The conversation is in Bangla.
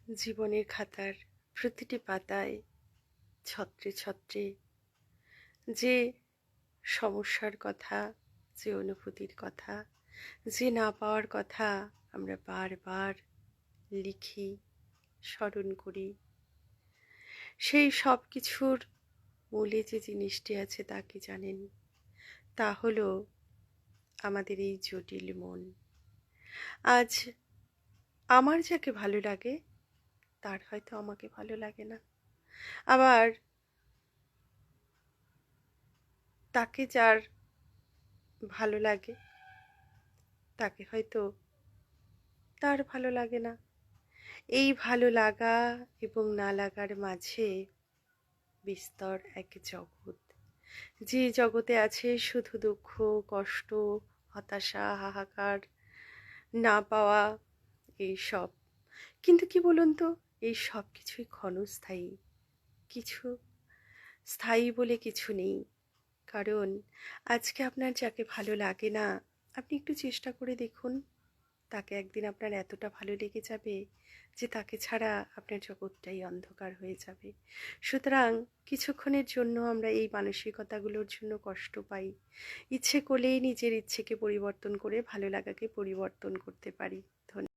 জীবনের খাতার প্রতিটি পাতায় ছত্রে ছত্রে যে সমস্যার কথা, যে অনুভূতির কথা, যে না পাওয়ার কথা আমরা বারবার লিখি, স্মরণ করি, সেই সব কিছুর মূলে যে জিনিসটি আছে তা কি জানেন? তা হলো আমাদের এই জটিল মন। আজ আমার যাকে ভালো লাগে তার হয়তো আমাকে ভালো লাগে না, আবার তাকে যার ভালো লাগে তাকে হয়তো তার ভালো লাগে না। এই ভালো লাগা এবং না লাগার মাঝে বিস্তর এক জগৎ, যে জগতে আছে শুধু দুঃখ, কষ্ট, হতাশা, হাহাকার, না পাওয়া, এইসব। কিন্তু কি বলুন তো, এই সব কিছুই ক্ষণস্থায়ী। কিছু স্থায়ী বলে কিছু নেই। কারণ আজকে আপনার যাকে ভালো লাগে না, আপনি একটু চেষ্টা করে দেখুন, তাকে একদিন আপনার এতটা ভালো লেগে যাবে যে তাকে ছাড়া আপনার জগৎটাই অন্ধকার হয়ে যাবে। সুতরাং কিছুক্ষণের জন্য আমরা এই মানসিকতাগুলোর জন্য কষ্ট পাই, ইচ্ছে করলেই নিজের ইচ্ছেকে পরিবর্তন করে ভালো লাগাকে পরিবর্তন করতে পারি। ধন্যবাদ।